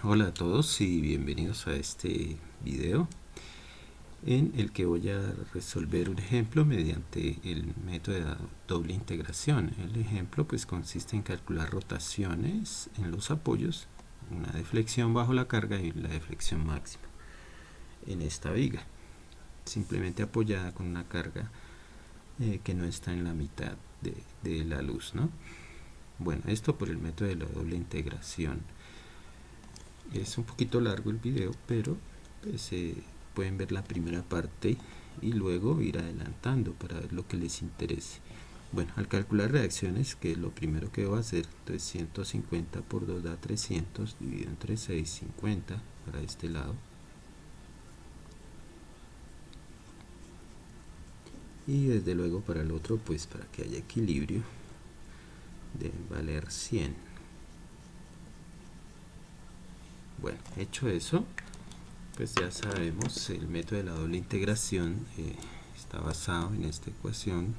Hola a todos y bienvenidos a este video en el que voy a resolver un ejemplo mediante el método de doble integración. El ejemplo pues consiste en calcular rotaciones en los apoyos, una deflexión bajo la carga y la deflexión máxima en esta viga, simplemente apoyada con una carga que no está en la mitad de la luz, ¿no? Bueno, esto por el método de la doble integración. Es un poquito largo el video, pero pues, pueden ver la primera parte y luego ir adelantando para ver lo que les interese. Bueno, al calcular reacciones, que es lo primero que debo hacer, entonces 150 por 2 da 300, dividido entre 6, 50 para este lado. Y desde luego para el otro, pues para que haya equilibrio, deben valer 100. Bueno, hecho eso, pues ya sabemos, el método de la doble integración está basado en esta ecuación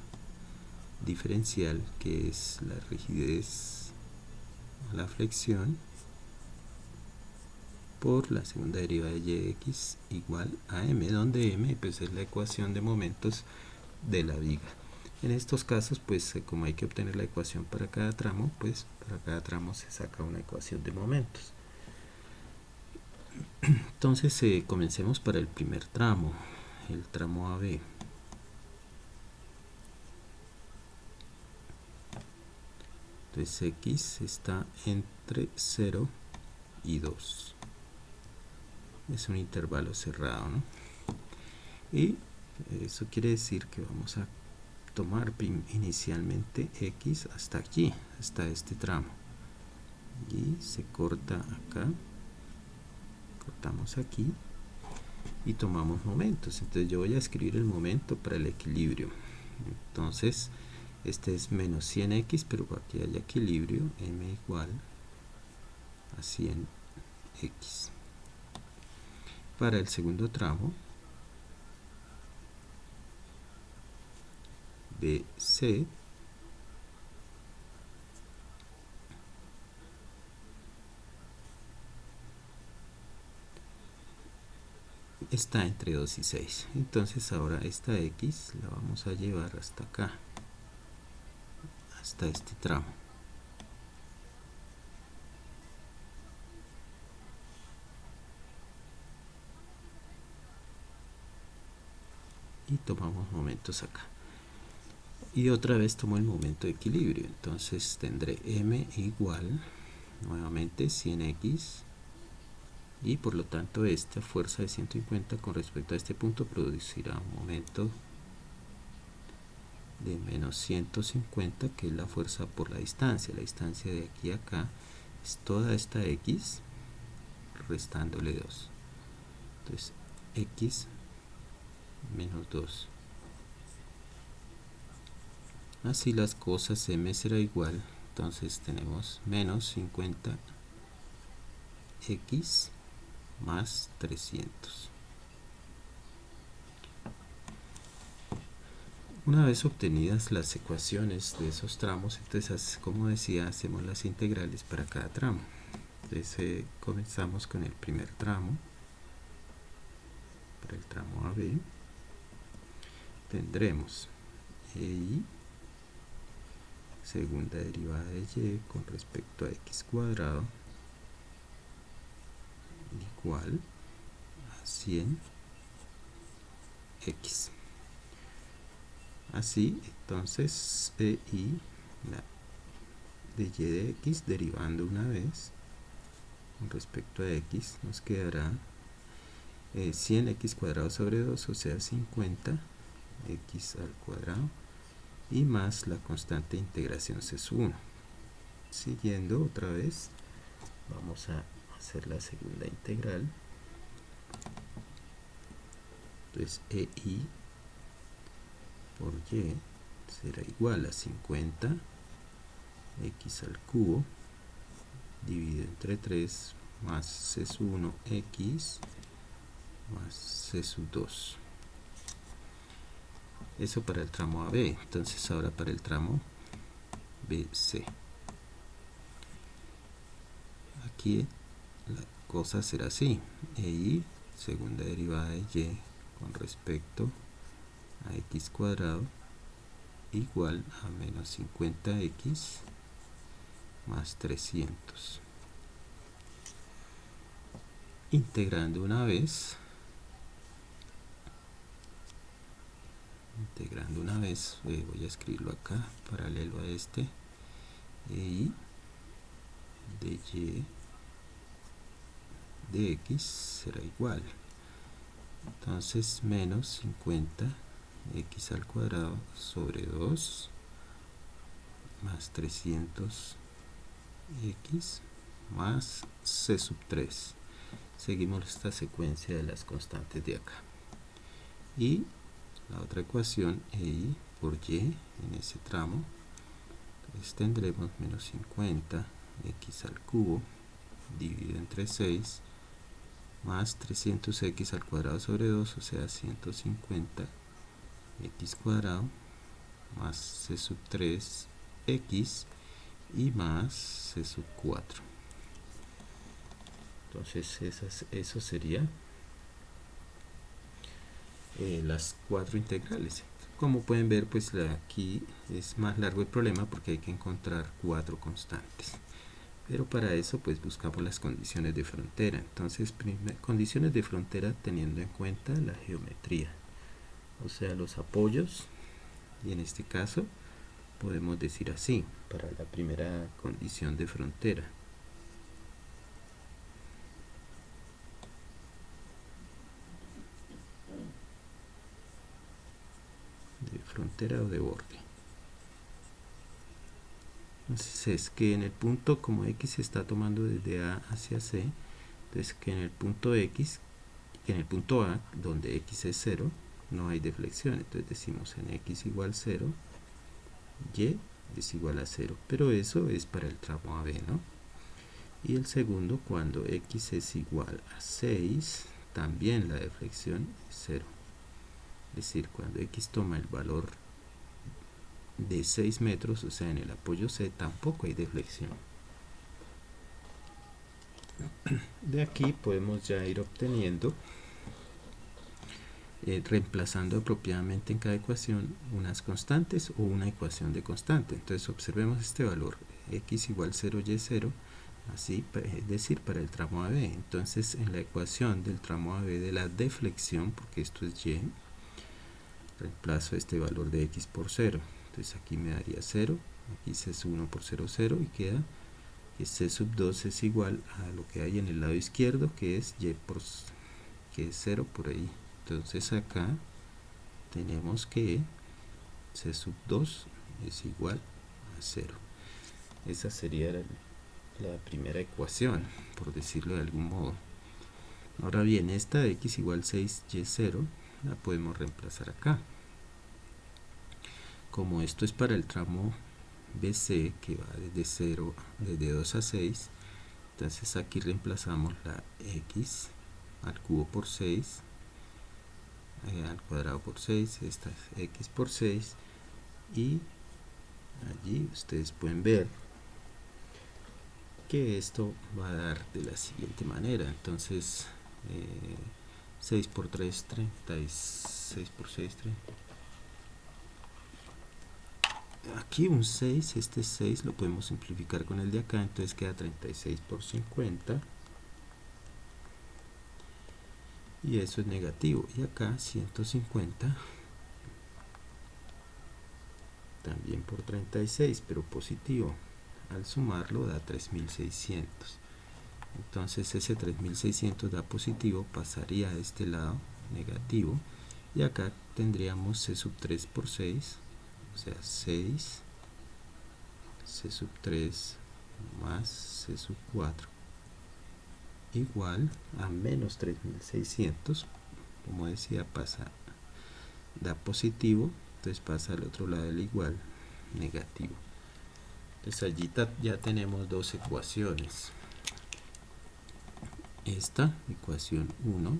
diferencial, que es la rigidez a la flexión por la segunda derivada de yx igual a m, donde m pues es la ecuación de momentos de la viga. En estos casos, pues como hay que obtener la ecuación para cada tramo, pues para cada tramo se saca una ecuación de momentos. Entonces comencemos para el primer tramo, el tramo AB. Entonces x está entre 0 y 2. Es un intervalo cerrado, ¿no? Y eso quiere decir que vamos a tomar inicialmente x hasta aquí, hasta este tramo. Y se corta acá. Cortamos aquí y tomamos momentos. Entonces yo voy a escribir el momento para el equilibrio. Entonces este es menos 100x, pero para que haya equilibrio, m igual a 100x. Para el segundo tramo, BC, está entre 2 y 6. Entonces ahora esta x la vamos a llevar hasta acá, hasta este tramo. Y tomamos momentos acá. Y otra vez tomo el momento de equilibrio. Entonces tendré m igual, nuevamente 100x, y por lo tanto esta fuerza de 150 con respecto a este punto producirá un momento de menos 150, que es la fuerza por la distancia. La distancia de aquí a acá es toda esta x restándole 2. Entonces x menos 2. Así las cosas, m será igual, entonces tenemos menos 50x más 300. Una vez obtenidas las ecuaciones de esos tramos, entonces, como decía, hacemos las integrales para cada tramo. Entonces comenzamos con el primer tramo. Para el tramo AB tendremos y segunda derivada de y con respecto a x cuadrado igual a 100x. Así, entonces, y la de y de x derivando una vez con respecto a x nos quedará 100x cuadrado sobre 2, o sea 50x al cuadrado, y más la constante de integración C1. Siguiendo otra vez, vamos a hacer la segunda integral. Entonces EI por y será igual a 50 x al cubo dividido entre 3 más c sub 1 x más c sub 2. Eso para el tramo AB. Entonces ahora para el tramo BC. Aquí la cosa será así: y segunda derivada de y con respecto a x cuadrado igual a menos 50x más 300. Integrando una vez, voy a escribirlo acá, paralelo a este, y de y de x será igual, entonces menos 50x al cuadrado sobre 2 más 300x más c sub 3. Seguimos esta secuencia de las constantes de acá, y la otra ecuación y por y en ese tramo, entonces tendremos menos 50x al cubo dividido entre 6 más 300x al cuadrado sobre 2, o sea 150x cuadrado más c sub 3x y más c sub 4. Entonces eso sería las 4 integrales. Como pueden ver, pues aquí es más largo el problema porque hay que encontrar 4 constantes. Pero para eso pues buscamos las condiciones de frontera. Entonces, condiciones de frontera teniendo en cuenta la geometría, o sea, los apoyos, y en este caso podemos decir así, para la primera condición de frontera: de frontera o de borde. Entonces es que en el punto, como x se está tomando desde A hacia C, entonces que en el punto X, en el punto A, donde x es 0, no hay deflexión. Entonces decimos en x igual 0, y es igual a 0. Pero eso es para el tramo AB, ¿no? Y el segundo, cuando x es igual a 6, también la deflexión es 0. Es decir, cuando x toma el valor de 6 metros, o sea, en el apoyo C, tampoco hay deflexión. De aquí podemos ya ir obteniendo, reemplazando apropiadamente en cada ecuación unas constantes o una ecuación de constante. Entonces observemos este valor: x igual 0, y 0, así, es decir, para el tramo AB. Entonces en la ecuación del tramo AB de la deflexión, porque esto es y, reemplazo este valor de x por 0. Entonces aquí me daría 0, aquí c sub 1 por 0, 0, y queda que c sub 2 es igual a lo que hay en el lado izquierdo, que es y que es 0 por ahí. Entonces acá tenemos que c sub 2 es igual a 0. Esa sería la primera ecuación, por decirlo de algún modo. Ahora bien, esta de x igual 6, y 0 la podemos reemplazar acá. Como esto es para el tramo BC, que va desde 2 a 6, entonces aquí reemplazamos la x al cubo por 6, al cuadrado por 6, esta es x por 6, y allí ustedes pueden ver que esto va a dar de la siguiente manera. Entonces 6 por 3, 36 por 6, 30. Aquí un 6, este 6 lo podemos simplificar con el de acá, entonces queda 36 por 50, y eso es negativo. Y acá 150 también por 36, pero positivo. Al sumarlo da 3600. Entonces ese 3600 da positivo, pasaría a este lado negativo, y acá tendríamos c sub 3 por 6, o sea 6 c sub 3 más c sub 4 igual a menos 3600. Como decía, da positivo, entonces pasa al otro lado del igual, negativo. Entonces allí ya tenemos dos ecuaciones: esta ecuación 1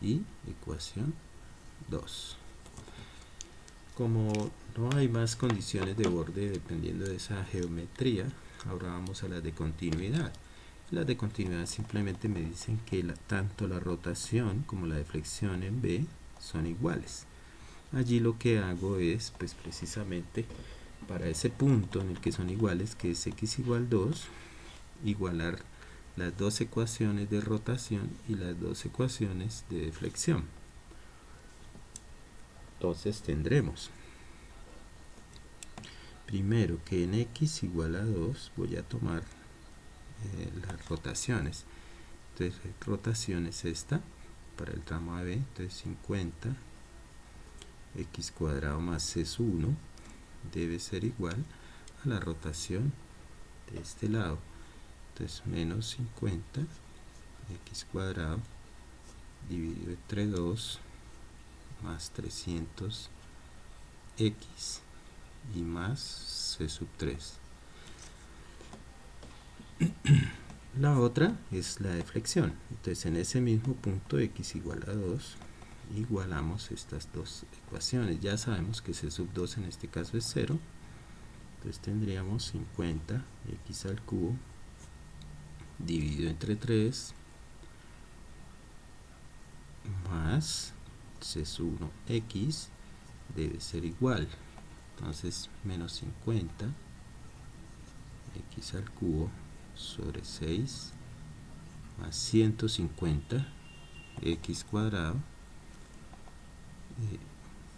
y ecuación 2. Como no hay más condiciones de borde dependiendo de esa geometría, ahora vamos a las de continuidad. Las de continuidad simplemente me dicen que tanto la rotación como la deflexión en B son iguales. Allí lo que hago es, pues precisamente para ese punto en el que son iguales, que es x igual 2, igualar las dos ecuaciones de rotación y las dos ecuaciones de deflexión. Entonces tendremos primero que en x igual a 2 voy a tomar las rotaciones. Entonces rotación es esta para el tramo AB, entonces 50 x cuadrado más c1 debe ser igual a la rotación de este lado. Entonces menos 50 x cuadrado dividido entre 2 más 300 x y más c sub 3. La otra es la deflexión. Entonces en ese mismo punto x igual a 2 igualamos estas dos ecuaciones. Ya sabemos que c sub 2 en este caso es 0. Entonces tendríamos 50 x al cubo dividido entre 3 más c sub 1 x debe ser igual. Entonces menos 50 x al cubo sobre 6 más 150 x cuadrado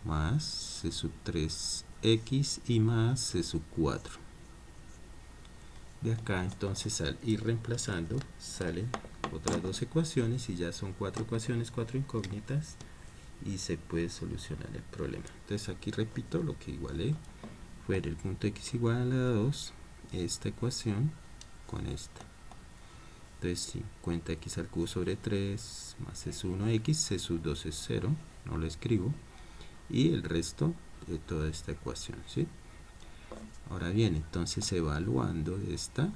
más c sub 3 x y más c sub 4. De acá entonces al ir reemplazando salen otras dos ecuaciones y ya son 4 ecuaciones, 4 incógnitas y se puede solucionar el problema. Entonces aquí repito lo que igualé fue el punto x igual a 2, esta ecuación con esta. Entonces 50x al cubo sobre 3 más c1x, c sub 2 es 0, no lo escribo, y el resto de toda esta ecuación, ¿sí? Ahora bien, entonces evaluando esta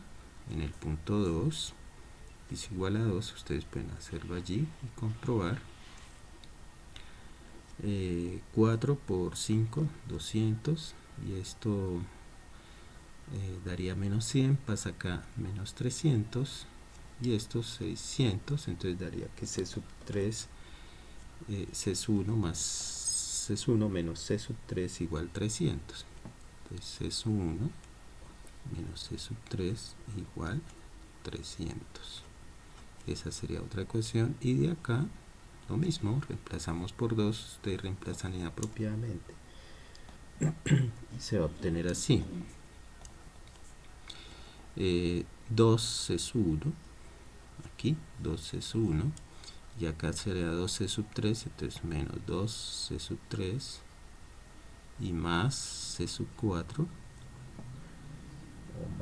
en el punto 2, es igual a 2, ustedes pueden hacerlo allí y comprobar. 4 por 5, 200, y esto daría menos 100, pasa acá menos 300, y esto 600, entonces daría que c sub 3, c sub 1 más c sub 1 menos c sub 3 igual 300. Entonces c sub 1 menos c sub 3 igual 300. Esa sería otra ecuación, y de acá lo mismo, reemplazamos por 2, ustedes reemplazan inapropiadamente y se va a obtener así. 2c sub 1, aquí 2c sub 1, y acá sería 2c sub 3, entonces menos 2c sub 3 y más c sub 4 o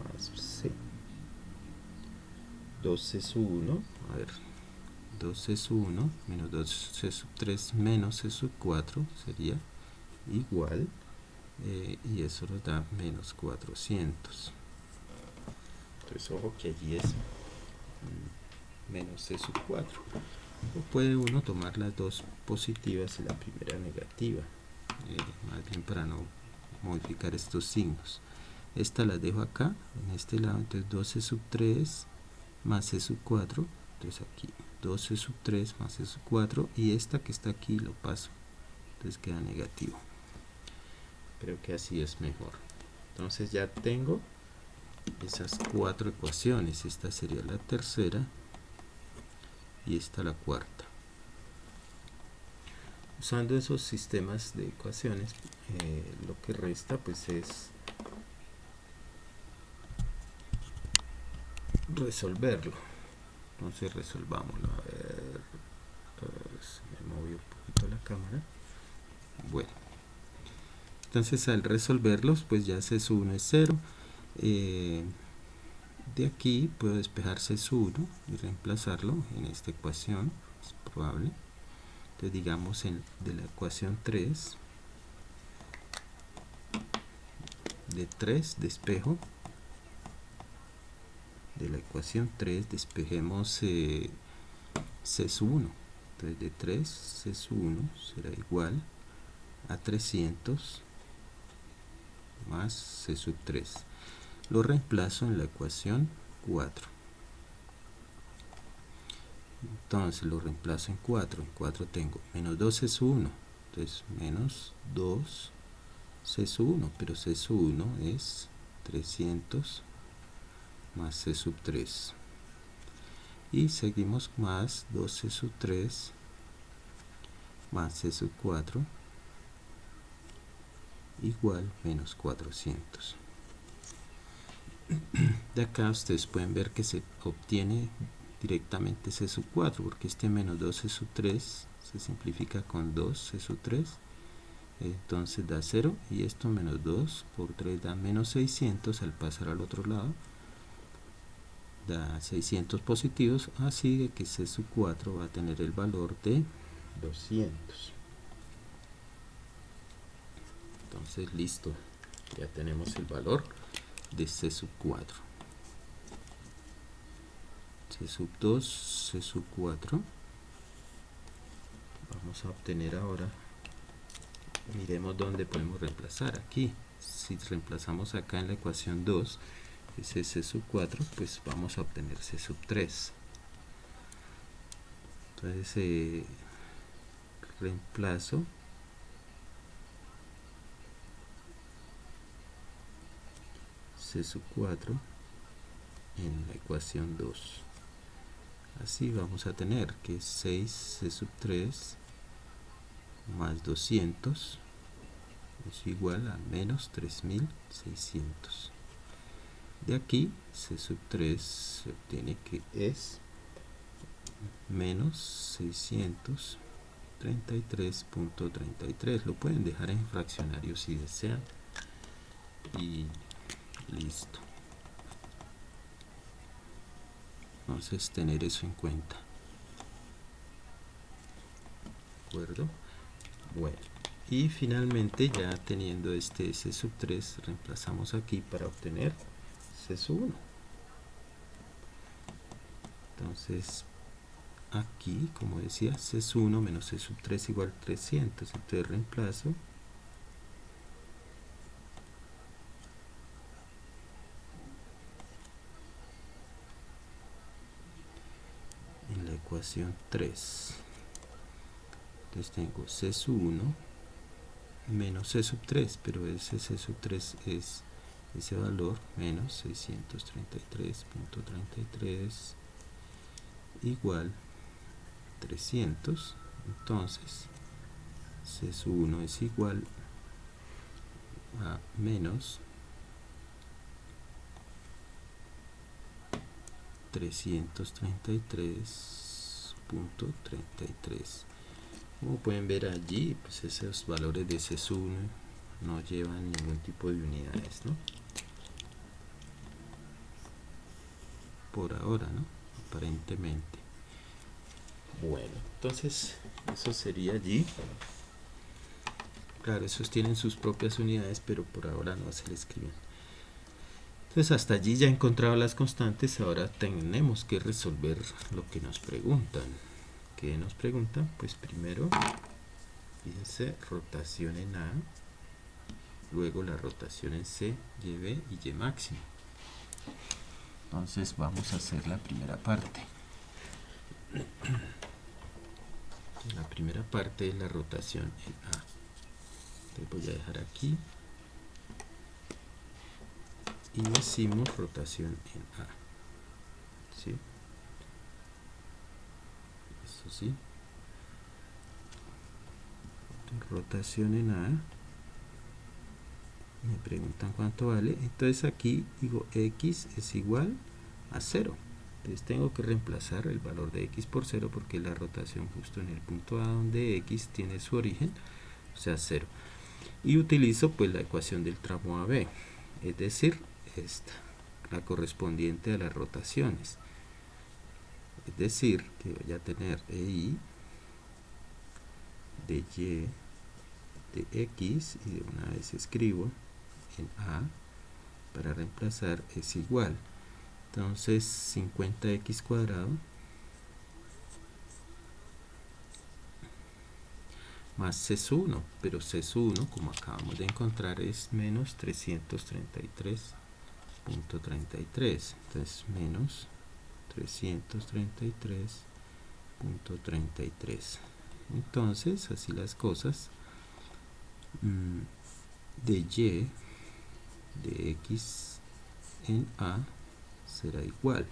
más c. 2c sub 1, a ver, 2c sub 1 menos 2c sub 3 menos c sub 4 sería igual, y eso nos da menos 400. Entonces ojo que allí es menos c sub 4. O puede uno tomar las dos positivas y la primera negativa, más bien para no modificar estos signos. Esta la dejo acá, en este lado, entonces 2c sub 3 más c sub 4, entonces aquí 2c sub 3 más c sub 4, y esta que está aquí lo paso, entonces queda negativo. Creo que así es mejor. Entonces ya tengo esas 4 ecuaciones, esta sería la tercera y esta la cuarta. Usando esos sistemas de ecuaciones, lo que resta pues es resolverlo. Entonces resolvámoslo. A ver, se me movió un poquito la cámara. Bueno, entonces al resolverlos pues ya c sub 1 es 0. De aquí puedo despejar c sub 1 y reemplazarlo en esta ecuación, es probable. Entonces digamos de la ecuación 3, de 3 despejo, de la ecuación 3 despejemos c sub 1. Entonces de 3 c sub 1 será igual a 300 más c sub 3. Lo reemplazo en la ecuación 4. Entonces lo reemplazo en 4. En 4 tengo menos 2 c sub 1. Entonces menos 2 c sub 1. Pero c sub 1 es 300 más c sub 3. Y seguimos más 2c sub 3 más c sub 4 igual menos 400. De acá ustedes pueden ver que se obtiene directamente c sub 4, porque este menos 2c sub 3 se simplifica con 2c sub 3, entonces da 0, y esto menos 2 por 3 da menos 600. Al pasar al otro lado da 600 positivos, así que c sub 4 va a tener el valor de 200. Entonces listo, ya tenemos el valor de c sub 4. C sub 2, C sub 4. Vamos a obtener ahora, miremos dónde podemos reemplazar. Aquí, si reemplazamos acá en la ecuación 2, ese C sub 4, pues vamos a obtener C sub 3. Entonces, reemplazo C sub 4 en la ecuación 2. Así vamos a tener que 6c sub 3 más 200 es igual a menos 3600. De aquí c sub 3 se obtiene que es menos 633.33. Lo pueden dejar en fraccionario si desean. Y listo. Entonces tener eso en cuenta. ¿De acuerdo? Bueno, y finalmente ya teniendo este C sub 3, reemplazamos aquí para obtener C sub 1. Entonces aquí, como decía, C sub 1 menos C sub 3 igual 300. Entonces reemplazo en la ecuación 3. Entonces tengo C sub 1 menos C sub 3, pero ese C sub 3 es ese valor, menos 633.33 igual 300. Entonces C sub 1 es igual a menos 333.33. Como pueden ver allí, pues esos valores de C sub 1 no llevan ningún tipo de unidades, ¿no? Por ahora, ¿no? Aparentemente. Bueno, entonces eso sería allí. Claro, esos tienen sus propias unidades, pero por ahora no se le escriben. Entonces hasta allí ya he encontrado las constantes. Ahora tenemos que resolver lo que nos preguntan. ¿Qué nos preguntan? Pues primero, fíjense, rotación en A, luego la rotación en C, YB y Y máximo. Entonces vamos a hacer la primera parte. La primera parte es la rotación en A. Entonces voy a dejar aquí y decimos rotación en A. ¿Sí? Eso sí. Rotación en A. Me preguntan cuánto vale. Entonces aquí digo X es igual a 0. Entonces tengo que reemplazar el valor de X por 0 porque la rotación justo en el punto A donde X tiene su origen, o sea 0. Y utilizo pues la ecuación del tramo AB, es decir, esta, la correspondiente a las rotaciones. Es decir, que voy a tener EI de Y de X, y de una vez escribo en A para reemplazar es igual. Entonces 50x cuadrado más C sub 1, pero C sub 1, como acabamos de encontrar, es menos 333.33. Entonces menos 333 33.33. Entonces, así las cosas, de y de x en a será igual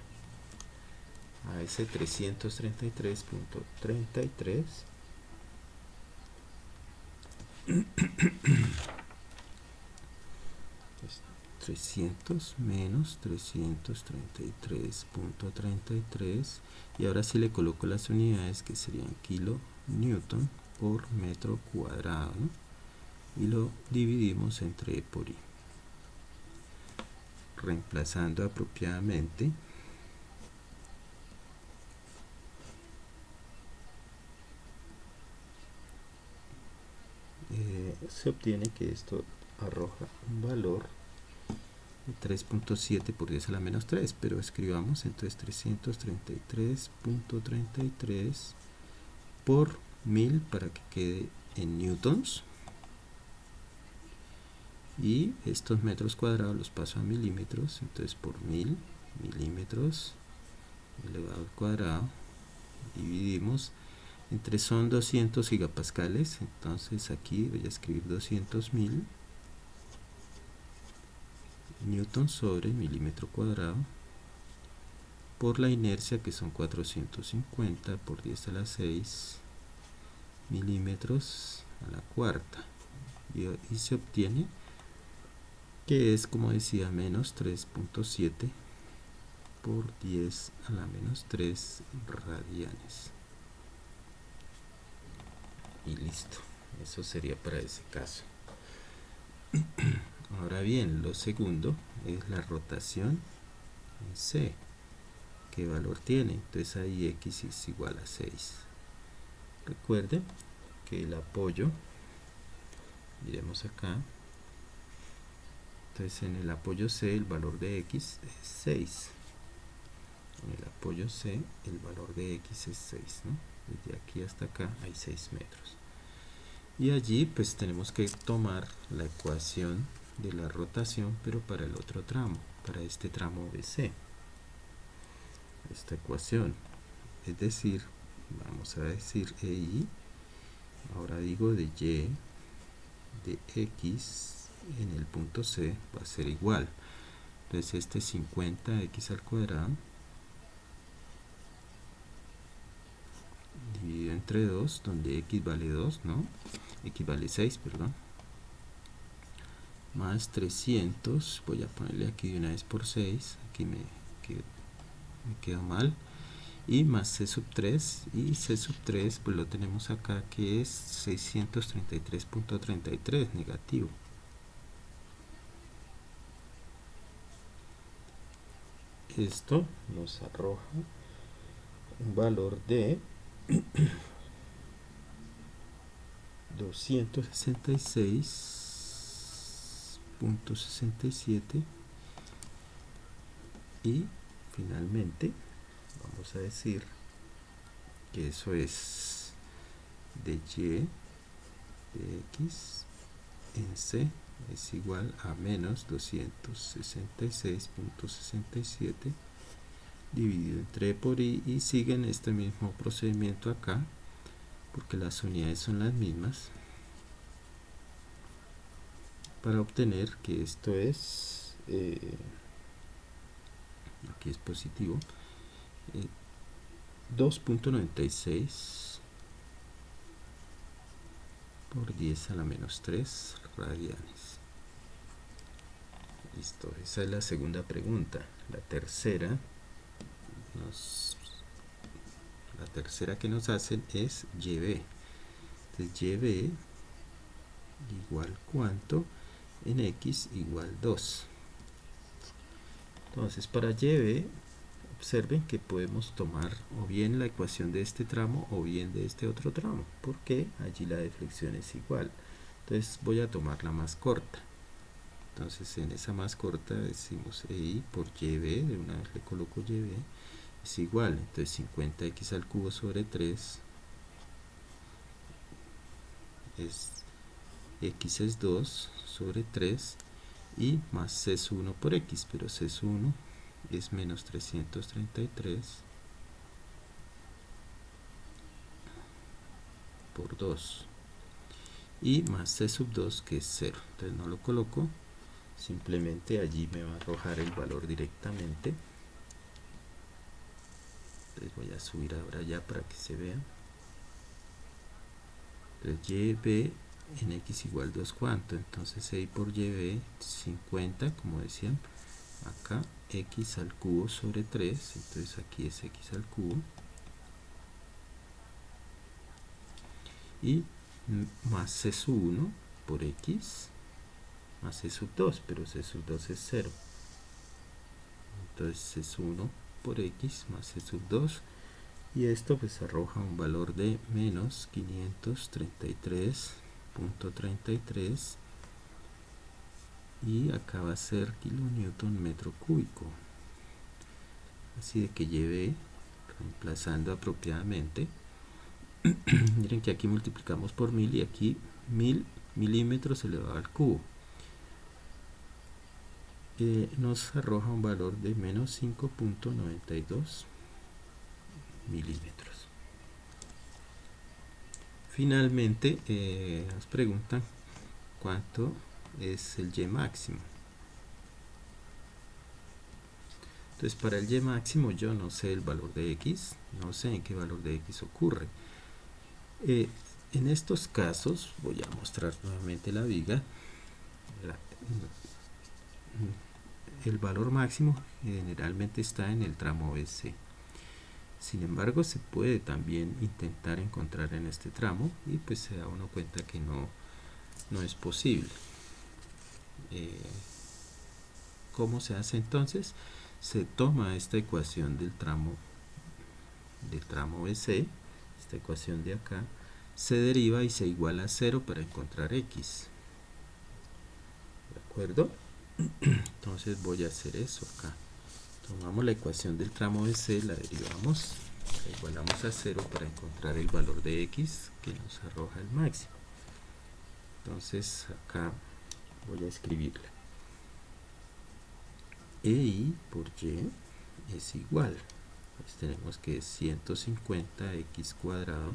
a ese 333.33 300 menos 333.33, y ahora sí le coloco las unidades, que serían kilonewton por metro cuadrado, ¿no? Y lo dividimos entre E por I, reemplazando apropiadamente. Se obtiene que esto arroja un valor de 3.7 por 10 a la menos 3, pero escribamos entonces 333.33 por 1000 para que quede en newtons, y estos metros cuadrados los paso a milímetros, entonces por 1000 milímetros elevado al cuadrado, dividimos entre, son 200 gigapascales, entonces aquí voy a escribir 200.000 newton sobre milímetro cuadrado, por la inercia, que son 450 por 10 a la 6 milímetros a la cuarta, y se obtiene que es, como decía, menos 3.7 por 10 a la menos 3 radianes. Y listo, eso sería para ese caso. Ahora bien, lo segundo es la rotación en C. ¿Qué valor tiene? Entonces ahí x es igual a 6. Recuerden que el apoyo, miremos acá, entonces en el apoyo C el valor de x es 6. En el apoyo C el valor de x es 6, ¿no? Desde aquí hasta acá hay 6 metros. Y allí pues tenemos que tomar la ecuación de la rotación, pero para el otro tramo, para este tramo BC. Esta ecuación, es decir, vamos a decir EI, ahora digo de Y de X en el punto C va a ser igual. Entonces este 50x al cuadrado dividido entre 2, donde x vale 2, ¿no? X vale 6, perdón. Más 300, voy a ponerle aquí de una vez por 6, aquí me quedó mal. Y más C sub 3, y C sub 3 pues lo tenemos acá, que es 633.33 negativo. Esto nos arroja un valor de 266.67, y finalmente vamos a decir que eso es de y de x en C es igual a menos 266.67 dividido entre E por I, y siguen este mismo procedimiento acá porque las unidades son las mismas, para obtener que esto es, aquí es positivo, 2.96 por 10 a la menos 3 radianes. Listo, esa es la segunda pregunta. La tercera que nos hacen es YB. Entonces YB igual cuánto en X igual 2. Entonces para YB, observen que podemos tomar o bien la ecuación de este tramo o bien de este otro tramo, porque allí la deflexión es igual. Entonces voy a tomar la más corta. Entonces en esa más corta decimos EI por YB, de una vez le coloco YB, es igual, entonces 50x al cubo sobre 3 es x es 2 sobre 3, y más c es 1 por x, pero c es 1 es menos 333 por 2 y más c sub 2 que es 0. Entonces no lo coloco, simplemente allí me va a arrojar el valor directamente. Entonces voy a subir ahora ya para que se vea. Entonces yb en x igual 2 cuánto, entonces y por yb 50, como decían acá, x al cubo sobre 3, entonces aquí es x al cubo, y más c sub 1 por x más c sub 2, pero c sub 2 es 0, entonces c sub 1 por x más c sub 2, y esto pues arroja un valor de menos 533.33, y acá va a ser kilonewton metro cúbico. Así de que lleve, reemplazando apropiadamente, miren que aquí multiplicamos por 1000 y aquí 1000 milímetros elevado al cubo, nos arroja un valor de menos 5.92 milímetros. Finalmente nos preguntan cuánto es el y máximo. Entonces para el y máximo yo no sé el valor de x, no sé en qué valor de x ocurre. En estos casos voy a mostrar nuevamente la viga. El valor máximo generalmente está en el tramo BC. Sin embargo, se puede también intentar encontrar en este tramo y pues se da uno cuenta que no es posible. ¿Cómo se hace entonces? Se toma esta ecuación del tramo BC, esta ecuación de acá, se deriva y se iguala a 0 para encontrar x. ¿De acuerdo? Entonces voy a hacer eso acá. Tomamos la ecuación del tramo BC, la derivamos, la igualamos a 0 para encontrar el valor de x que nos arroja el máximo. Entonces acá voy a escribirla. EI por y es igual, pues tenemos que es 150x cuadrado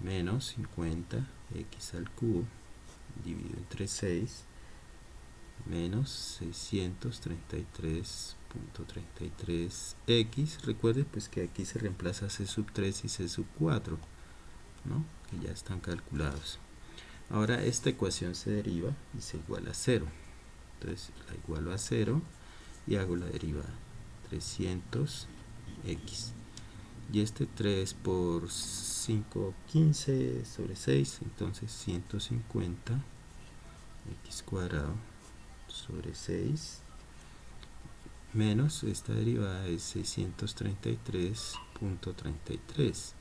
menos 50x al cubo dividido entre 6 menos 633.33x. Recuerde pues que aquí se reemplaza c sub 3 y c sub 4, ¿no? Que ya están calculados. Ahora esta ecuación se deriva y se iguala a 0. Entonces la igualo a 0 y hago la derivada. 300x. Y este 3 por 5, 15 sobre 6. Entonces 150 x cuadrado sobre 6 menos esta derivada es 633.33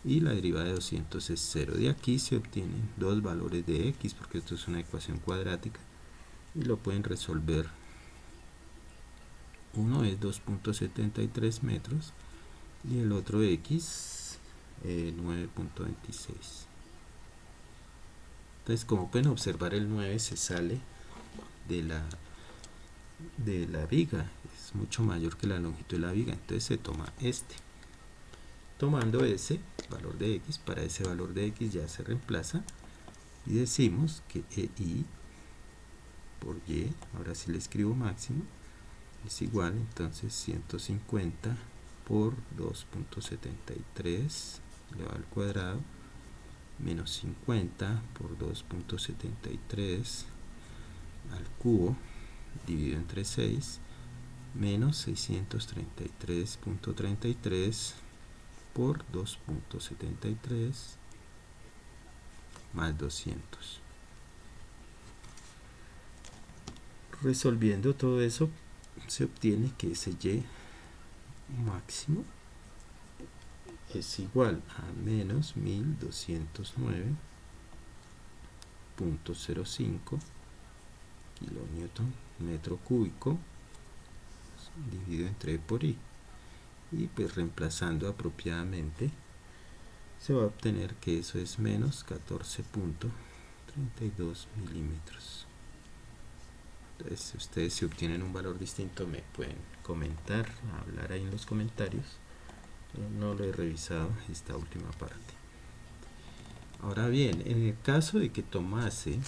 y la derivada de 200 es 0. De aquí se obtienen dos valores de x porque esto es una ecuación cuadrática y lo pueden resolver. Uno es 2.73 metros y el otro x 9.26. Entonces, como pueden observar, el 9 se sale de la viga, es mucho mayor que la longitud de la viga, entonces se toma este. Tomando ese valor de x, para ese valor de x ya se reemplaza y decimos que EI por y, ahora sí le escribo máximo, es igual entonces 150 por 2.73 elevado al cuadrado menos 50 por 2.73 al cubo dividido entre 6 menos 633.33 por 2.73 más 200. Resolviendo todo eso se obtiene que ese y máximo es igual a menos 1209.05 kilonewton metro cúbico dividido entre E por I, y pues reemplazando apropiadamente se va a obtener que eso es menos 14.32 milímetros. Entonces, si ustedes se obtienen un valor distinto me pueden comentar, hablar ahí en los comentarios. No lo he revisado esta última parte. Ahora bien, en el caso de que tomase,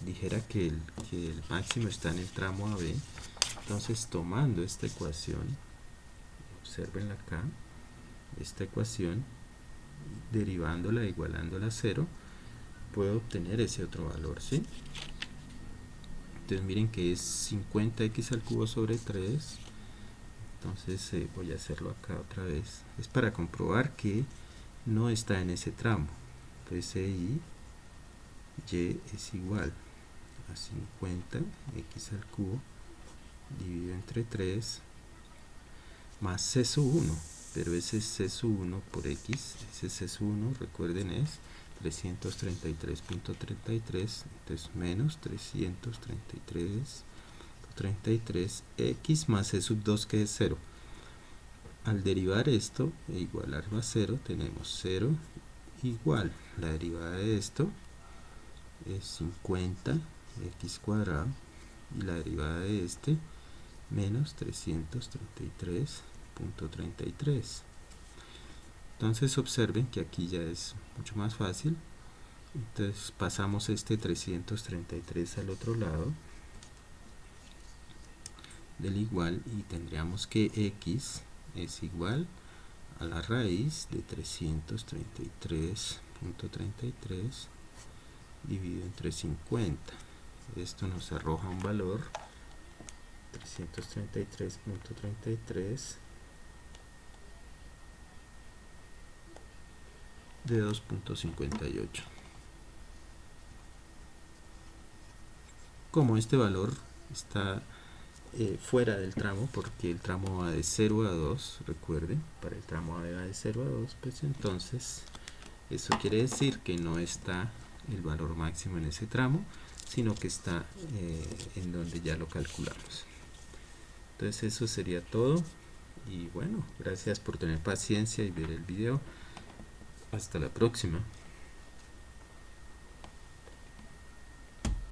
dijera que el máximo está en el tramo AB, entonces tomando esta ecuación, observenla acá, esta ecuación, derivándola, igualándola a 0, puedo obtener ese otro valor, ¿sí? Entonces miren que es 50x al cubo sobre 3. Entonces voy a hacerlo acá otra vez. Es para comprobar que no está en ese tramo. Entonces y es igual a 50x al cubo dividido entre 3 más c sub 1. Pero ese es c sub 1 por x. Ese c sub 1, recuerden, es 333.33, entonces menos 333.33 x más c sub 2, que es 0. Al derivar esto e igualarlo a 0, tenemos 0 igual, la derivada de esto es 50x cuadrado, y la derivada de este menos 333.33. Entonces observen que aquí ya es mucho más fácil. Entonces pasamos este 333 al otro lado del igual, y tendríamos que x es igual a la raíz de 333.33 dividido entre 50. Esto nos arroja un valor 333.33 de 2.58. Como este valor está fuera del tramo, porque el tramo va de 0 a 2, recuerden, para el tramo va de 0 a 2, pues entonces eso quiere decir que no está el valor máximo en ese tramo, sino que está en donde ya lo calculamos. Entonces eso sería todo, y bueno, gracias por tener paciencia y ver el video. Hasta la próxima.